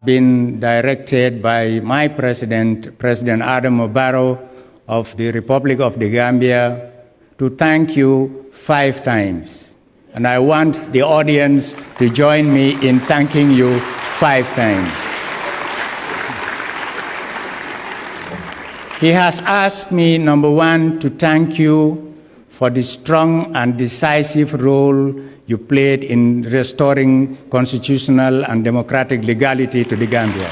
been directed by my president, President Badara of the Republic of the Gambia, to thank you 5 times. And I want the audience to join me in thanking you 5 times. He has asked me, number 1, to thank you for the strong and decisive role you played in restoring constitutional and democratic legality to the Gambia.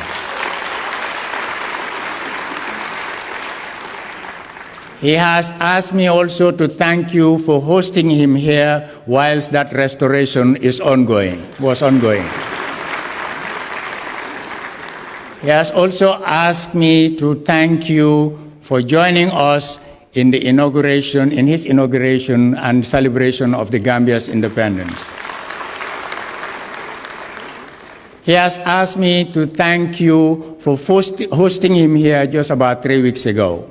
He has asked me also to thank you for hosting him here whilst that restoration was ongoing. He has also asked me to thank you for joining us in his inauguration and celebration of the Gambia's independence. He has asked me to thank you for hosting him here just about 3 weeks ago.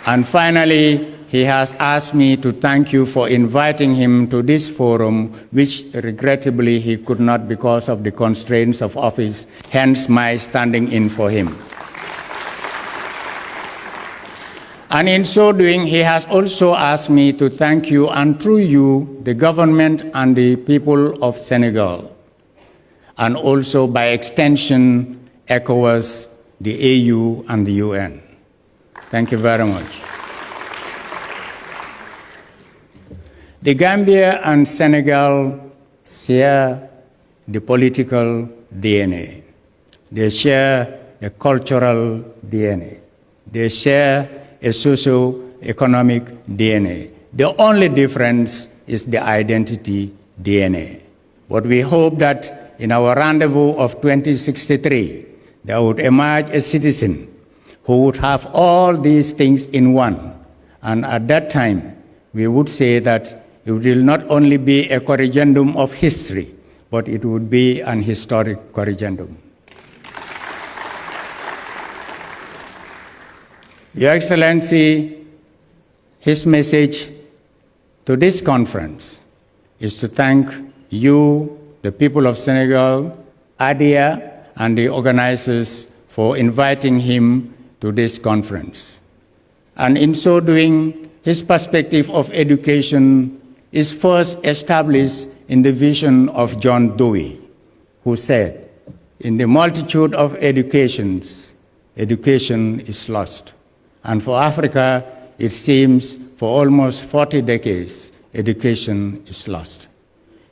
And finally, he has asked me to thank you for inviting him to this forum, which regrettably he could not because of the constraints of office, hence my standing in for him. And in so doing, he has also asked me to thank you, and through you, the government and the people of Senegal, and also by extension, ECOWAS, the AU, and the UN. Thank you very much. The Gambia and Senegal share the political DNA. They share a cultural DNA. They share a socio-economic DNA. The only difference is the identity DNA. But we hope that in our rendezvous of 2063, there would emerge a citizen who would have all these things in one. And at that time, we would say that it will not only be a corrigendum of history, but it would be an historic corrigendum. Your Excellency, his message to this conference is to thank you, the people of Senegal, ADIA, and the organizers for inviting him to this conference. And in so doing, his perspective of education is first established in the vision of John Dewey, who said, "In the multitude of educations, education is lost." And for Africa, it seems for almost 40 decades, education is lost.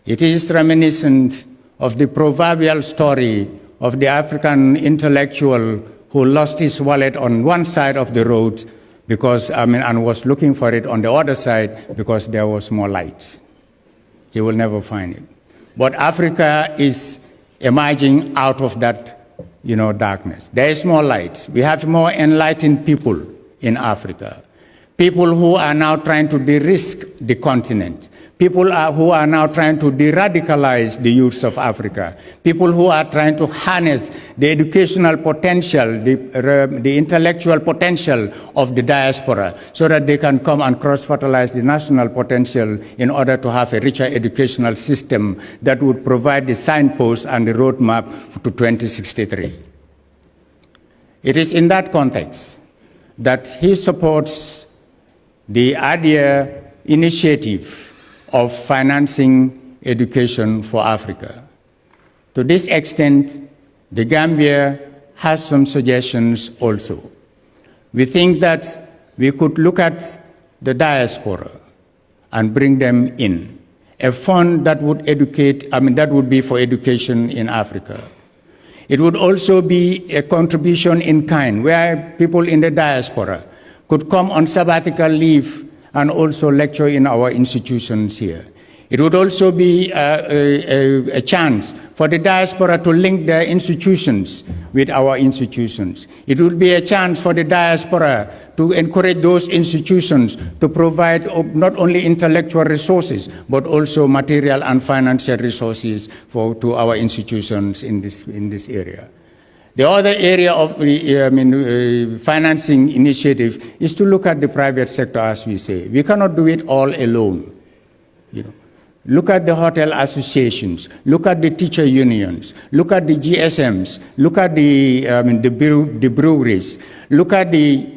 It is reminiscent of the proverbial story of the African intellectual who lost his wallet on one side of the road and was looking for it on the other side because there was more light. He will never find it. But Africa is emerging out of that, darkness. There is more light. We have more enlightened people in Africa. People who are now trying to de-risk the continent. People who are now trying to de-radicalize the youth of Africa. People who are trying to harness the educational potential, the intellectual potential of the diaspora so that they can come and cross-fertilize the national potential in order to have a richer educational system that would provide the signposts and the roadmap to 2063. It is in that context that he supports the ADIA initiative of financing education for Africa. To this extent, the Gambia has some suggestions also. We think that we could look at the diaspora and bring them in. A fund that would that would be for education in Africa. It would also be a contribution in kind, where people in the diaspora could come on sabbatical leave and also lecture in our institutions here. It would also be a chance for the diaspora to link their institutions with our institutions. It would be a chance for the diaspora to encourage those institutions to provide not only intellectual resources, but also material and financial resources to our institutions in this area. The other area of financing initiative is to look at the private sector, as we say. We cannot do it all alone. Look at the hotel associations. Look at the teacher unions. Look at the GSMs. Look at the breweries. Look at the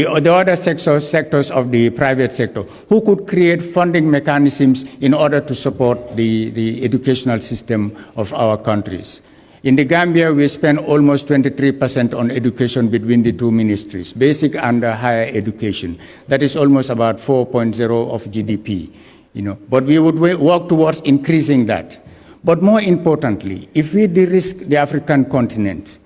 other sectors of the private sector who could create funding mechanisms in order to support the educational system of our countries. In the Gambia, we spend almost 23% on education between the two ministries, basic and higher education. That is almost about 4.0 of GDP. But we would work towards increasing that. But more importantly, if we de-risk the African continent,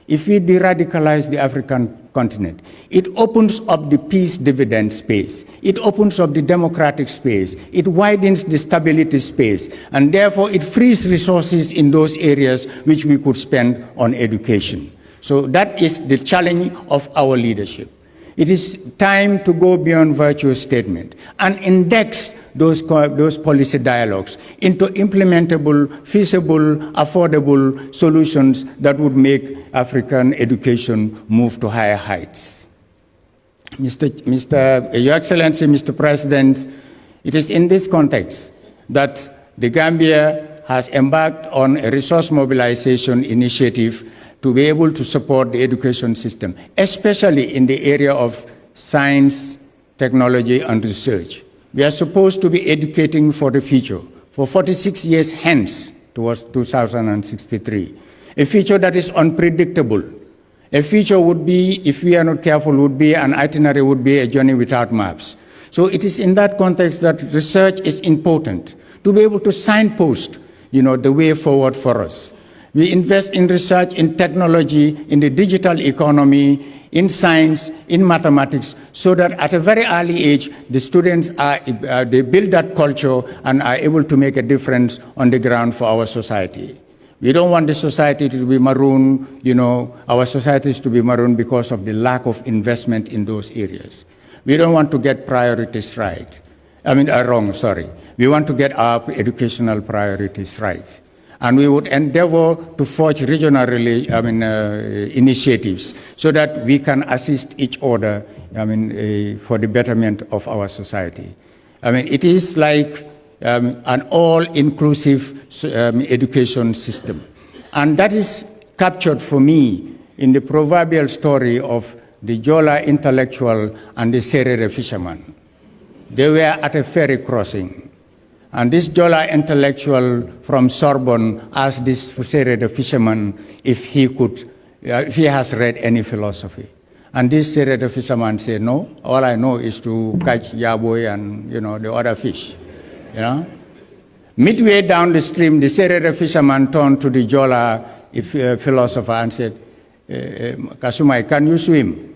if we de-radicalize the African continent, it opens up the peace dividend space. It opens up the democratic space. It widens the stability space. And therefore, it frees resources in those areas which we could spend on education. So that is the challenge of our leadership. It is time to go beyond virtuous statement and index those policy dialogues into implementable, feasible, affordable solutions that would make African education move to higher heights. Your Excellency, Mr. President, it is in this context that the Gambia has embarked on a resource mobilization initiative to be able to support the education system, especially in the area of science, technology, and research. We are supposed to be educating for the future, for 46 years hence, towards 2063. A future that is unpredictable. A future would be, if we are not careful, would be an itinerary, would be a journey without maps. So it is in that context that research is important, to be able to signpost, the way forward for us. We invest in research, in technology, in the digital economy, in science, in mathematics, so that at a very early age, the students they build that culture and are able to make a difference on the ground for our society. We don't want the society to be marooned, our societies to be marooned because of the lack of investment in those areas. We don't want to get priorities wrong, sorry. We want to get our educational priorities right. And we would endeavor to forge regional initiatives so that we can assist each other for the betterment of our society. It is like an all-inclusive education system. And that is captured for me in the proverbial story of the Jola intellectual and the Serere fisherman. They were at a ferry crossing. And this Jola intellectual from Sorbonne asked this Serere fisherman if he has read any philosophy. And this Serere fisherman said, no, all I know is to catch yaboy and, the other fish. Midway down the stream, the Serere fisherman turned to the Jola philosopher and said, Kasumai, can you swim?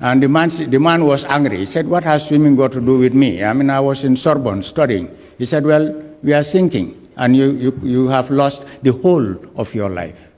And the man was angry. He said, what has swimming got to do with me? I was in Sorbonne studying. He said, well, we are sinking, and you have lost the whole of your life.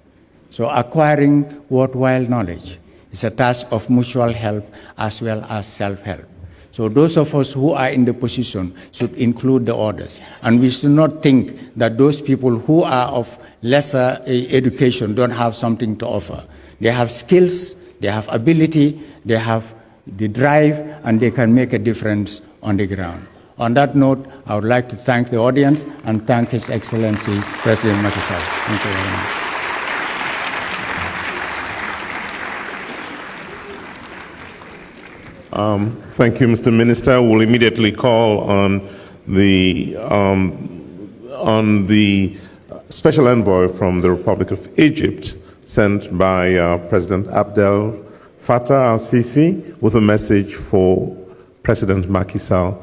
So acquiring worthwhile knowledge is a task of mutual help as well as self-help. So those of us who are in the position should include the others. And we should not think that those people who are of lesser education don't have something to offer. They have skills, they have ability, they have the drive, and they can make a difference on the ground. On that note, I would like to thank the audience and thank His Excellency, President Macky Sall. Thank you very much. Thank you, Mr. Minister. We'll immediately call on the Special Envoy from the Republic of Egypt, sent by President Abdel Fattah al-Sisi, with a message for President Macky Sall.